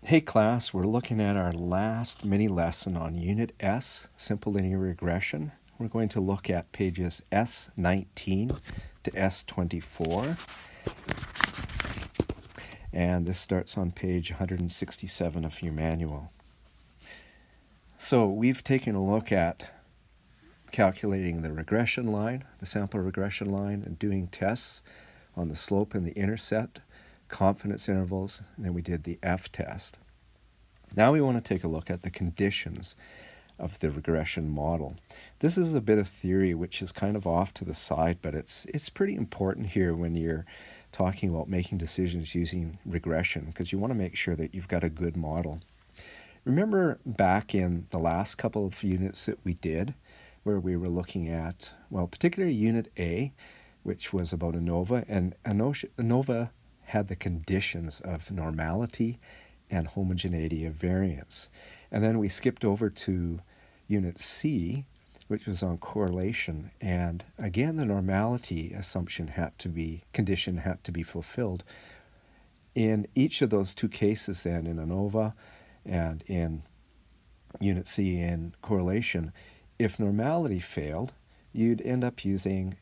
Hey class, we're looking at our last mini lesson on Unit S, Simple Linear Regression. We're going to look at pages S19 to S24. And this starts on page 167 of your manual. So we've taken a look at calculating the regression line, the sample regression line, and doing tests on the slope and the intercept, confidence intervals, and then we did the F-test. Now we want to take a look at the conditions of the regression model. This is a bit of theory which is kind of off to the side, but it's pretty important here when you're talking about making decisions using regression, because you want to make sure that you've got a good model. Remember back in the last couple of units that we did, where we were looking at, well, particularly Unit A, which was about ANOVA, and ANOVA had the conditions of normality and homogeneity of variance. And then we skipped over to Unit C, which was on correlation, and again the normality condition had to be fulfilled. In each of those two cases then, in ANOVA and in Unit C in correlation, if normality failed, you'd end up using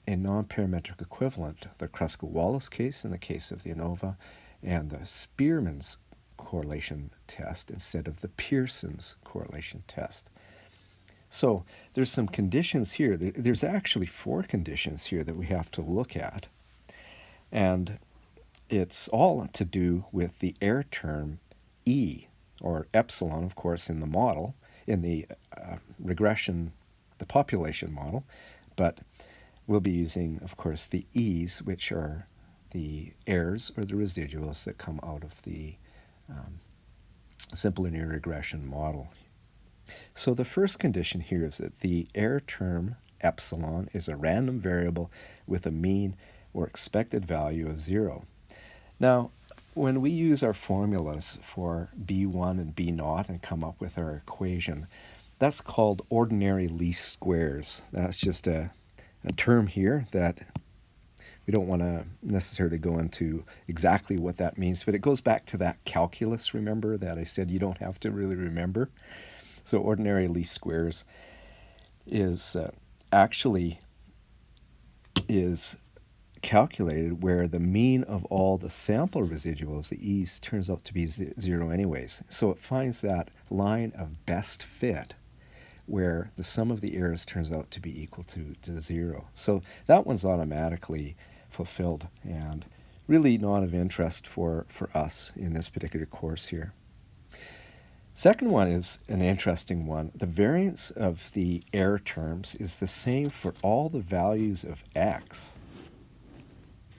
a non-parametric equivalent, the Kruskal-Wallis case in the case of the ANOVA, and the Spearman's correlation test instead of the Pearson's correlation test. So there's some conditions here. There's actually 4 conditions here that we have to look at. And it's all to do with the error term E, or epsilon, of course, in the model, in the regression, the population model. But we'll be using, of course, the E's, which are the errors or the residuals that come out of the simple linear regression model. So the first condition here is that the error term epsilon is a random variable with a mean or expected value of 0. Now, when we use our formulas for B1 and B0 and come up with our equation, that's called ordinary least squares. That's just a term here that we don't want to necessarily go into exactly what that means, but it goes back to that calculus, remember, that I said you don't have to really remember. So ordinary least squares is actually calculated where the mean of all the sample residuals, the E's, turns out to be 0 anyways. So it finds that line of best fit where the sum of the errors turns out to be equal to 0. So that one's automatically fulfilled and really not of interest for us in this particular course here. Second one is an interesting one. The variance of the error terms is the same for all the values of x.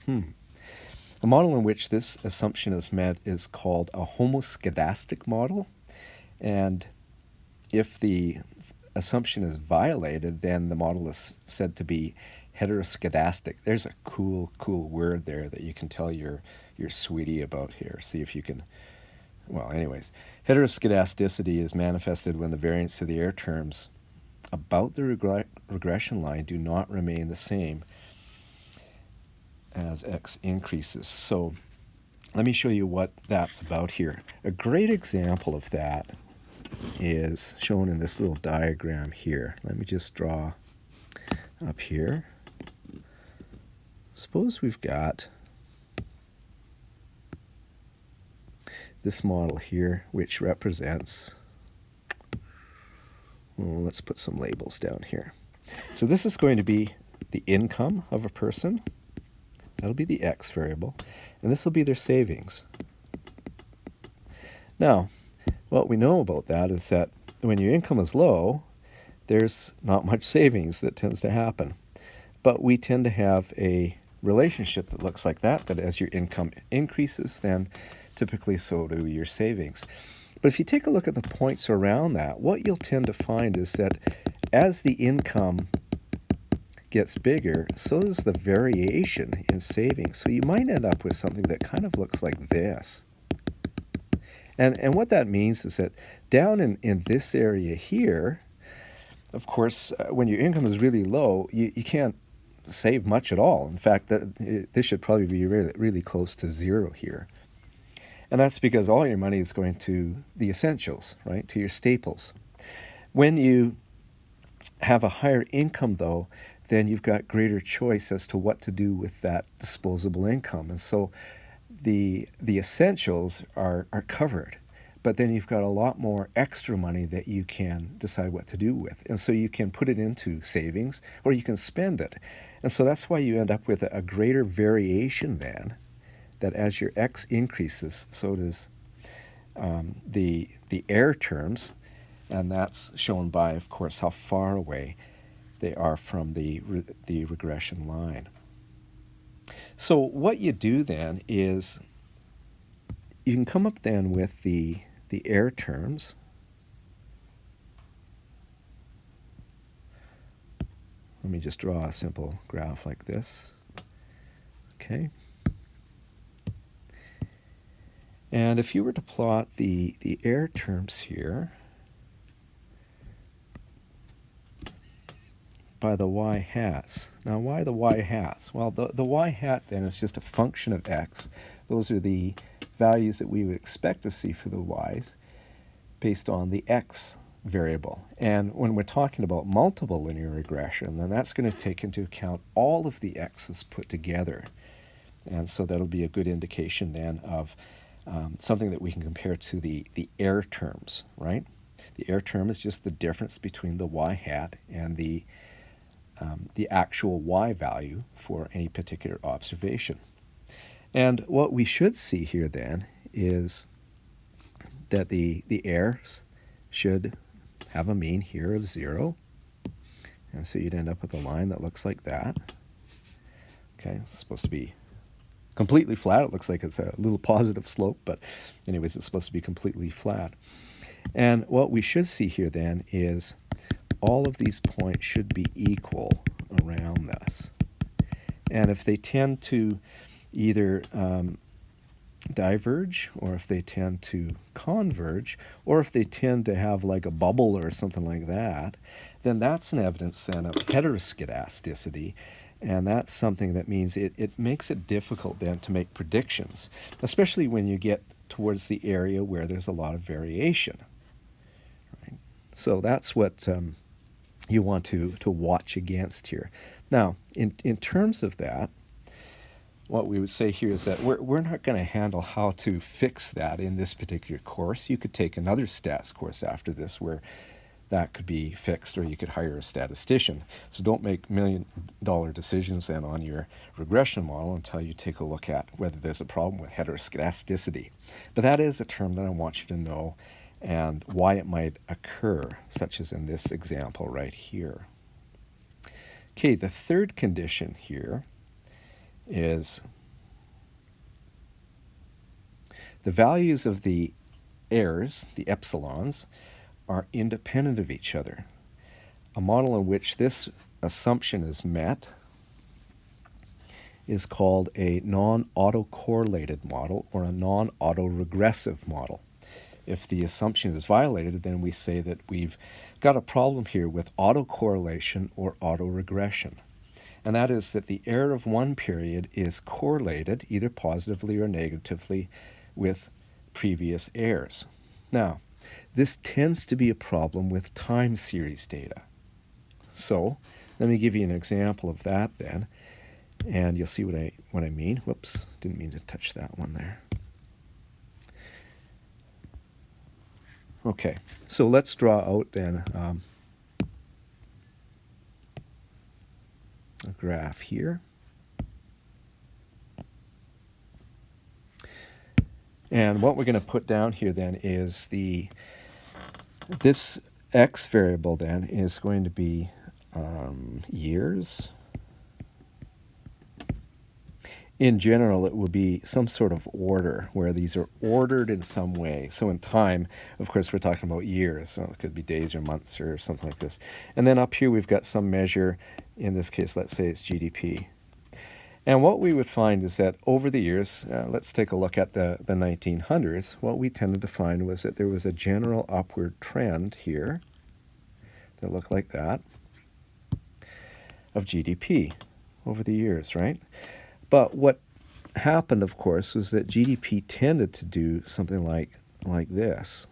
A model in which this assumption is met is called a homoscedastic model, and if the assumption is violated, then the model is said to be heteroscedastic. There's a cool word there that you can tell your sweetie about here. See if you can. Well, anyways, heteroscedasticity is manifested when the variance of the error terms about the regression line do not remain the same as x increases. So let me show you what that's about here. A great example of that is shown in this little diagram here. Let me just draw up here. Suppose we've got this model here, which represents, well, let's put some labels down here. So this is going to be the income of a person. That'll be the x variable. And this will be their savings. Now, what we know about that is that when your income is low, there's not much savings that tends to happen. But we tend to have a relationship that looks like that as your income increases, then typically so do your savings. But if you take a look at the points around that, what you'll tend to find is that as the income gets bigger, so does the variation in savings. So you might end up with something that kind of looks like this. And what that means is that down in this area here, of course, when your income is really low, you can't save much at all. In fact, this should probably be really close to 0 here. And that's because all your money is going to the essentials, right, to your staples. When you have a higher income, though, then you've got greater choice as to what to do with that disposable income. And so the essentials are covered, but then you've got a lot more extra money that you can decide what to do with. And so you can put it into savings or you can spend it. And so that's why you end up with a greater variation then, that as your X increases, so does the error terms, and that's shown by, of course, how far away they are from the regression line. So what you do then is you can come up then with the error terms. Let me just draw a simple graph like this. Okay. And if you were to plot the error terms here by the y-hats. Now, why the y-hats? Well, the y-hat then is just a function of x. Those are the values that we would expect to see for the y's based on the x variable. And when we're talking about multiple linear regression, then that's going to take into account all of the x's put together. And so that'll be a good indication then of something that we can compare to the error terms, right? The error term is just the difference between the y-hat and the actual y value for any particular observation. And what we should see here then is that the errors should have a mean here of 0. And so you'd end up with a line that looks like that. Okay, it's supposed to be completely flat. It looks like it's a little positive slope, but anyways, it's supposed to be completely flat. And what we should see here then is all of these points should be equal around this. And if they tend to either diverge, or if they tend to converge, or if they tend to have like a bubble or something like that, then that's an evidence then of heteroscedasticity. And that's something that means it makes it difficult then to make predictions, especially when you get towards the area where there's a lot of variation. Right? So that's what you want to watch against here. Now, in terms of that, what we would say here is that we're not going to handle how to fix that in this particular course. You could take another stats course after this where that could be fixed, or you could hire a statistician. So don't make million-dollar decisions then on your regression model until you take a look at whether there's a problem with heteroscedasticity. But that is a term that I want you to know and why it might occur, such as in this example right here. Okay, the third condition here is the values of the errors, the epsilons, are independent of each other. A model in which this assumption is met is called a non-auto correlated model or a non-auto regressive model. If the assumption is violated, then we say that we've got a problem here with autocorrelation or autoregression. And that is that the error of one period is correlated, either positively or negatively, with previous errors. Now, this tends to be a problem with time series data. So, let me give you an example of that then, and you'll see what I mean. Whoops, didn't mean to touch that one there. Okay, so let's draw out then a graph here. And what we're going to put down here then is this x variable then is going to be years. In general, it will be some sort of order where these are ordered in some way. So in time, of course, we're talking about years. So it could be days or months or something like this. And then up here, we've got some measure. In this case, let's say it's GDP. And what we would find is that over the years, let's take a look at the 1900s, what we tended to find was that there was a general upward trend here that looked like that of GDP over the years, right? But what happened, of course, was that GDP tended to do something like this,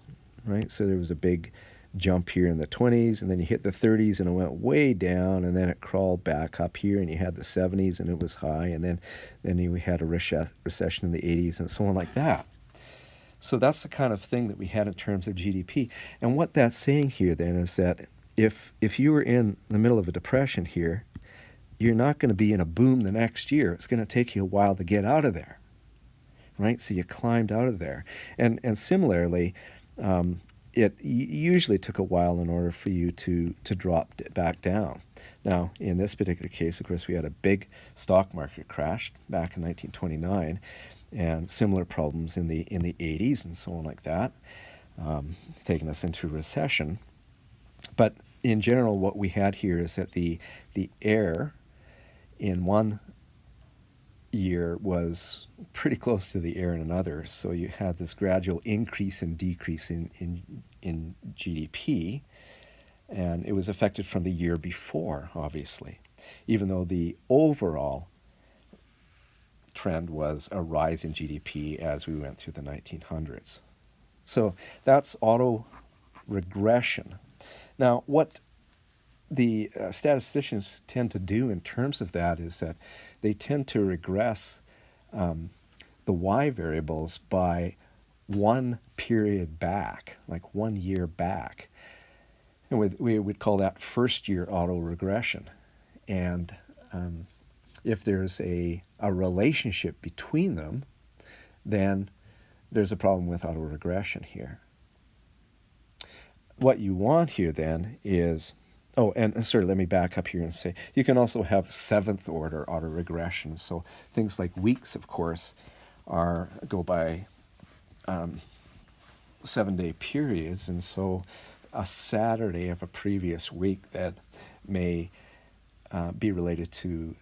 right? So there was a big jump here in the 20s, and then you hit the 30s and it went way down, and then it crawled back up here, and you had the 70s and it was high, and then you had a recession in the 80s and so on like that. So that's the kind of thing that we had in terms of GDP. And what that's saying here then is that if you were in the middle of a depression here, you're not going to be in a boom the next year. It's going to take you a while to get out of there, right? So you climbed out of there. And similarly, it usually took a while in order for you to drop back down. Now, in this particular case, of course, we had a big stock market crash back in 1929, and similar problems in the 80s and so on like that, taking us into recession. But in general, what we had here is that the error in one year was pretty close to the error in another. So you had this gradual increase and decrease in GDP, and it was affected from the year before, obviously, even though the overall trend was a rise in GDP as we went through the 1900s. So that's auto regression. Now, what the statisticians tend to do in terms of that is that they tend to regress the y variables by one period back, like 1 year back. And we would call that first year auto regression. And if there's a relationship between them, then there's a problem with auto regression here. What you want here then is, oh, and sorry, let me back up here and say, you can also have seventh order auto regression. So things like weeks, of course, go by 7-day periods, and so a Saturday of a previous week that may be related to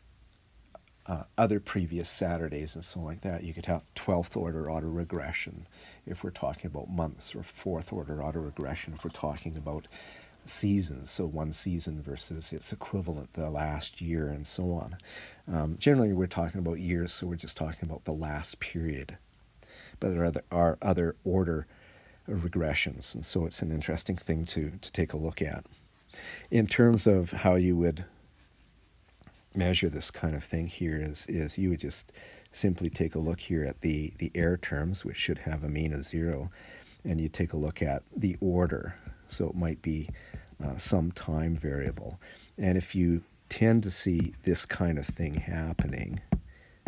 other previous Saturdays and so on like that. You could have 12th order auto regression if we're talking about months, or 4th order auto regression if we're talking about seasons, so one season versus its equivalent the last year and so on. Generally we're talking about years, so we're just talking about the last period. But there are other order regressions, and so it's an interesting thing to take a look at. In terms of how you would measure this kind of thing here is you would just simply take a look here at the error terms, which should have a mean of 0, and you take a look at the order. So it might be some time variable. And if you tend to see this kind of thing happening,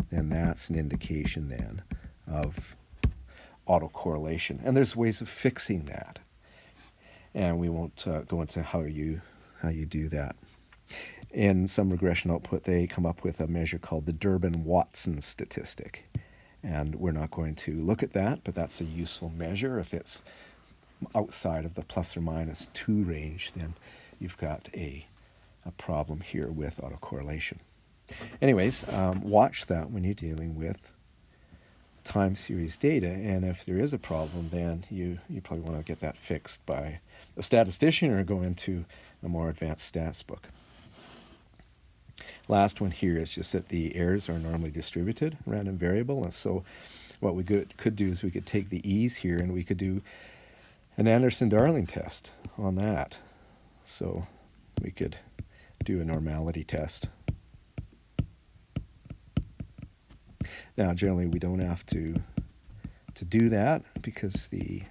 then that's an indication then of autocorrelation. And there's ways of fixing that. And we won't go into how you do that. In some regression output, they come up with a measure called the Durbin-Watson statistic. And we're not going to look at that, but that's a useful measure. If it's outside of the plus or minus 2 range, then you've got a problem here with autocorrelation. Anyways, watch that when you're dealing with time series data, and if there is a problem, then you probably want to get that fixed by a statistician or go into a more advanced stats book. Last one here is just that the errors are normally distributed, random variable, and so what we could do is we could take the e's here and we could do an Anderson-Darling test on that. So we could do a normality test. Now, generally, we don't have to do that because the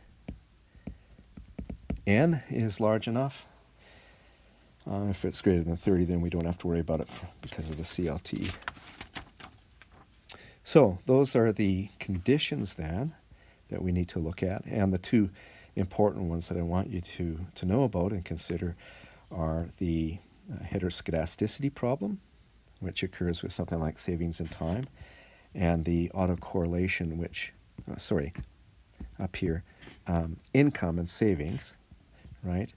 n is large enough. If it's greater than 30, then we don't have to worry about it because of the CLT. So those are the conditions then that we need to look at, and the two important ones that I want you to know about and consider are the heteroscedasticity problem, which occurs with something like savings in time, and the autocorrelation, which, up here, income and savings, right?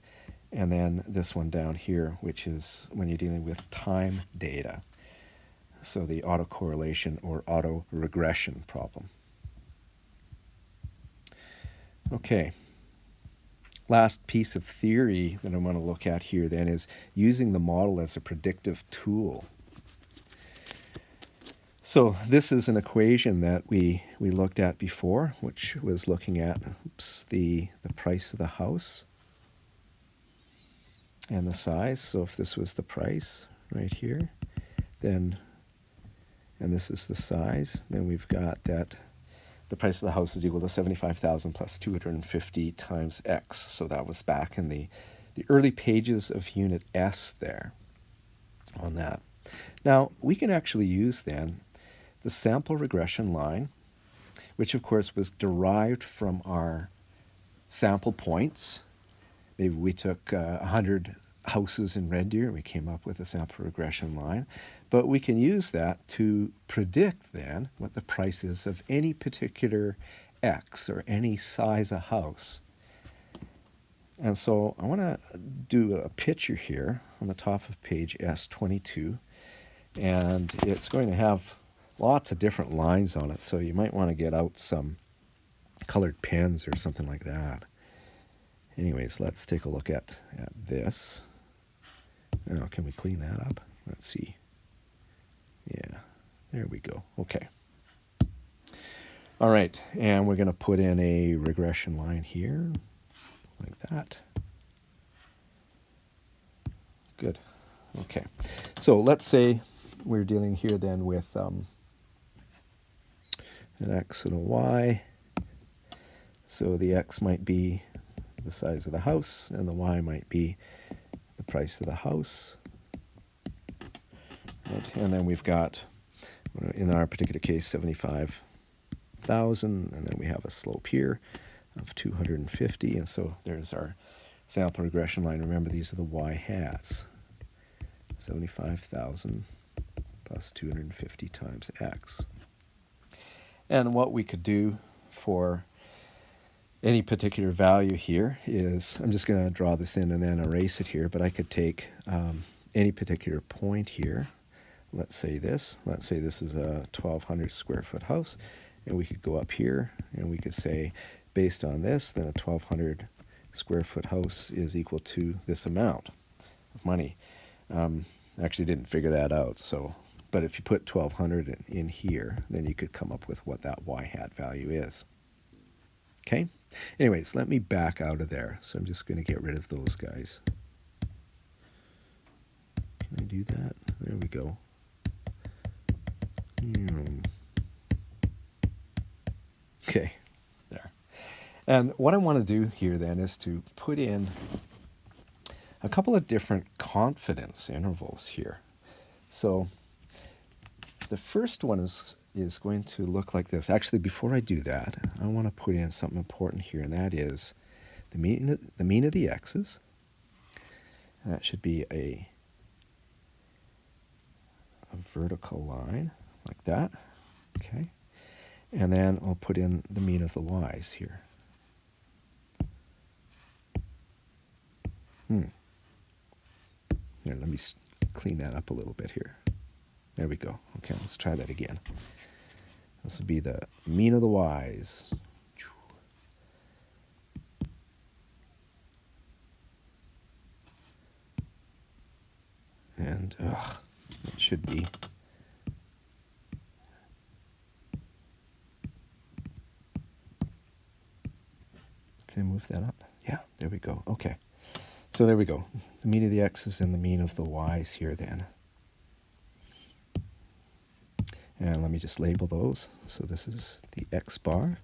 And then this one down here, which is when you're dealing with time data. So the autocorrelation or autoregression problem. Okay. Last piece of theory that I want to look at here then is using the model as a predictive tool. So this is an equation that we looked at before, which was looking at the price of the house and the size. So if this was the price right here, then, and this is the size, then we've got that the price of the house is equal to 75,000 plus 250 times x. So that was back in the early pages of Unit S there on that. Now, we can actually use then the sample regression line, which of course was derived from our sample points. Maybe we took 100 houses in Red Deer and we came up with a sample regression line. But we can use that to predict then what the price is of any particular X or any size of house. And so I want to do a picture here on the top of page S22. And it's going to have lots of different lines on it. So you might want to get out some colored pens or something like that. Anyways, let's take a look at this. Now, can we clean that up? Let's see. Yeah, there we go. Okay. All right, and we're going to put in a regression line here, like that. Good. Okay. So let's say we're dealing here then with an X and a Y. So the X might be the size of the house, and the Y might be the price of the house. Right. And then we've got, in our particular case, 75,000, and then we have a slope here of 250, and so there's our sample regression line. Remember, these are the Y hats. 75,000 plus 250 times X. And what we could do for any particular value here is, I'm just going to draw this in and then erase it here, but I could take any particular point here. Let's say this is a 1,200 square foot house, and we could go up here and we could say, based on this, then a 1,200 square foot house is equal to this amount of money. I actually didn't figure that out, so, but if you put 1,200 in here, then you could come up with what that Y hat value is. Okay? Anyways, let me back out of there. So I'm just going to get rid of those guys. Can I do that? There we go. Okay, there. And what I want to do here then is to put in a couple of different confidence intervals here. So the first one is going to look like this. Actually, before I do that, I want to put in something important here, and that is the mean of the x's. And that should be a vertical line like that. Okay. And then I'll put in the mean of the y's here. Here, let me clean that up a little bit here. There we go. Okay, let's try that again. This will be the mean of the y's. And it should be can I move that up? Yeah, there we go. Okay. So there we go. The mean of the x's and the mean of the y's here then. And let me just label those. So this is the x bar, and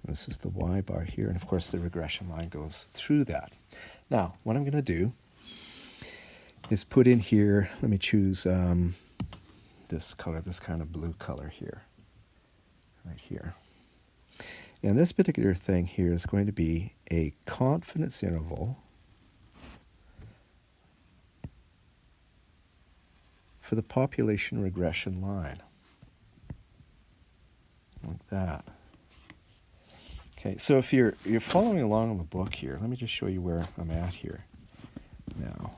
this is the y bar here, and of course the regression line goes through that. Now, what I'm going to do is put in here, let me choose this color, this kind of blue color here, right here. And this particular thing here is going to be a confidence interval for the population regression line. Like that. Okay, so if you're following along in the book here, let me just show you where I'm at here now.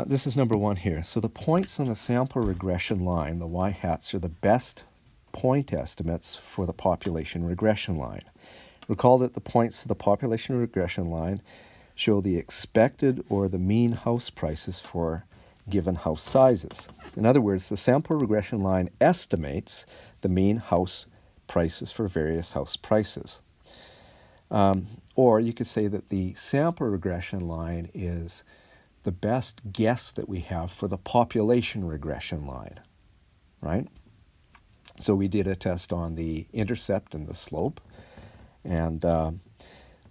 This is number one here. So the points on the sample regression line, the y-hats, are the best point estimates for the population regression line. Recall that the points of the population regression line show the expected or the mean house prices for given house sizes. In other words, the sample regression line estimates the mean house prices for various house prices. Or you could say that the sample regression line is the best guess that we have for the population regression line, right? So we did a test on the intercept and the slope, and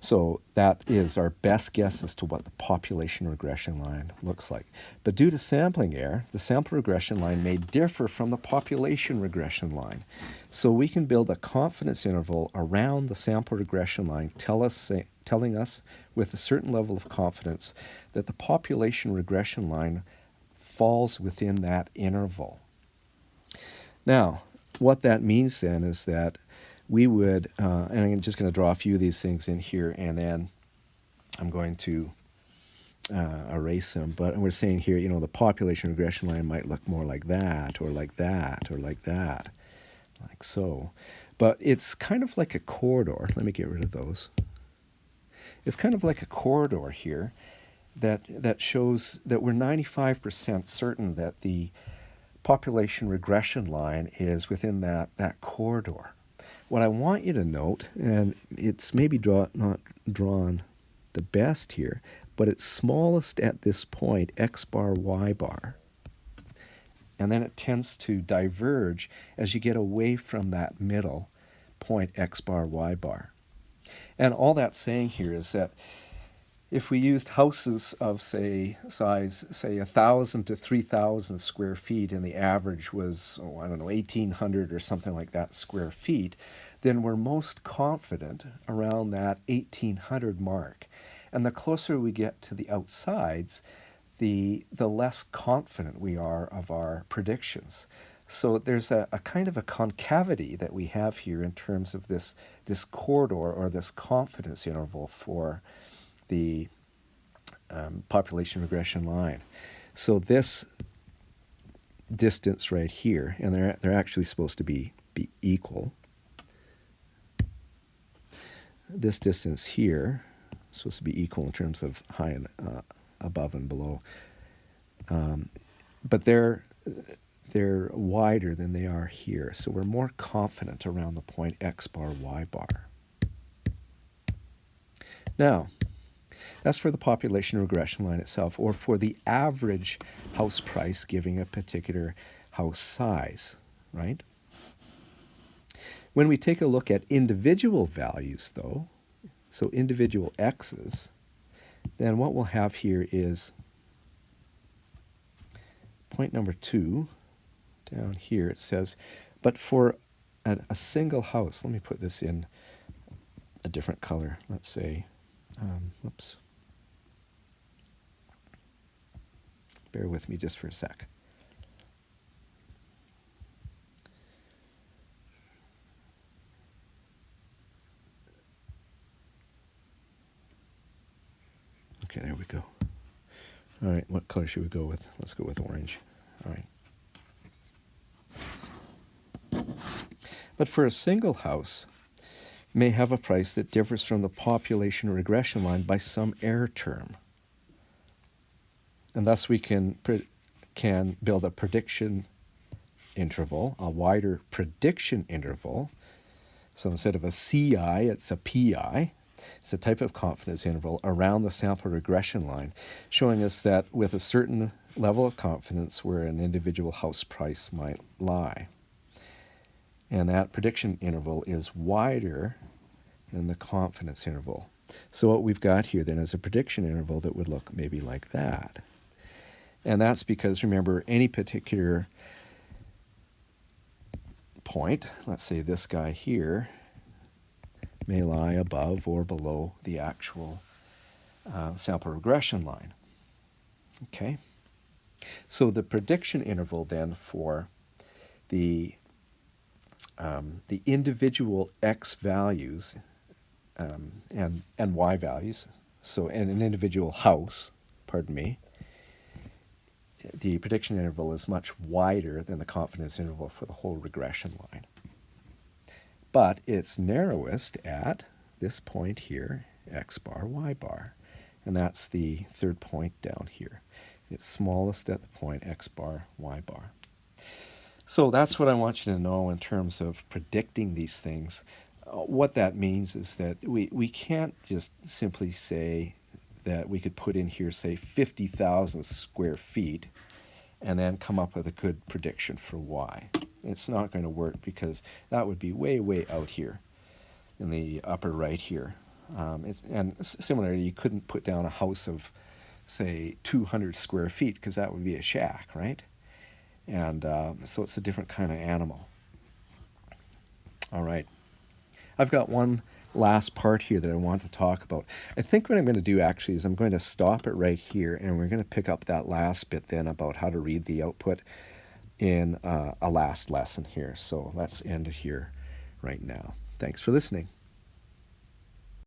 so that is our best guess as to what the population regression line looks like. But due to sampling error, the sample regression line may differ from the population regression line. So we can build a confidence interval around the sample regression line, telling us with a certain level of confidence that the population regression line falls within that interval. Now, what that means then is that we would, and I'm just going to draw a few of these things in here, and then I'm going to erase them. But we're saying here, you know, the population regression line might look more like that, or like that, or like that, like so. But it's kind of like a corridor. Let me get rid of those. It's kind of like a corridor here that shows that we're 95% certain that the population regression line is within that corridor. What I want you to note, and it's maybe not drawn the best here, but it's smallest at this point, x bar, y bar. And then it tends to diverge as you get away from that middle point, x bar, y bar. And all that's saying here is that if we used houses of, say, size, say, 1,000 to 3,000 square feet, and the average was, 1,800 or something like that square feet, then we're most confident around that 1,800 mark. And the closer we get to the outsides, the less confident we are of our predictions. So there's a kind of a concavity that we have here in terms of this corridor or this confidence interval for the population regression line. So this distance right here, and they're actually supposed to be equal. This distance here is supposed to be equal in terms of high and above and below. But they're wider than they are here, so we're more confident around the point x bar, y bar. Now, that's for the population regression line itself, or for the average house price giving a particular house size, right? When we take a look at individual values, though, so individual x's, then what we'll have here is point number 2, down here it says, but for a single house, let me put this in a different color, let's say, whoops. Bear with me just for a sec. Okay, there we go. All right, what color should we go with? Let's go with orange. All right. But for a single house, may have a price that differs from the population regression line by some error term. And thus we can build a prediction interval, a wider prediction interval. So instead of a CI, it's a PI. It's a type of confidence interval around the sample regression line, showing us that with a certain level of confidence where an individual house price might lie. And that prediction interval is wider than the confidence interval. So what we've got here then is a prediction interval that would look maybe like that. And that's because, remember, any particular point, let's say this guy here, may lie above or below the actual sample regression line. Okay? So the prediction interval then for the individual x values and y values, so in an individual house, pardon me, the prediction interval is much wider than the confidence interval for the whole regression line. But it's narrowest at this point here, x bar, y bar. And that's the third point down here. It's smallest at the point x bar, y bar. So that's what I want you to know in terms of predicting these things. What that means is that we can't just simply say that we could put in here, say, 50,000 square feet and then come up with a good prediction for y. It's not going to work because that would be way, way out here in the upper right here. And similarly, you couldn't put down a house of, say, 200 square feet because that would be a shack, right? And so it's a different kind of animal. All right. I've got one last part here that I want to talk about. I think what I'm going to do actually is I'm going to stop it right here, and we're going to pick up that last bit then about how to read the output in a last lesson here. So let's end it here right now. Thanks for listening.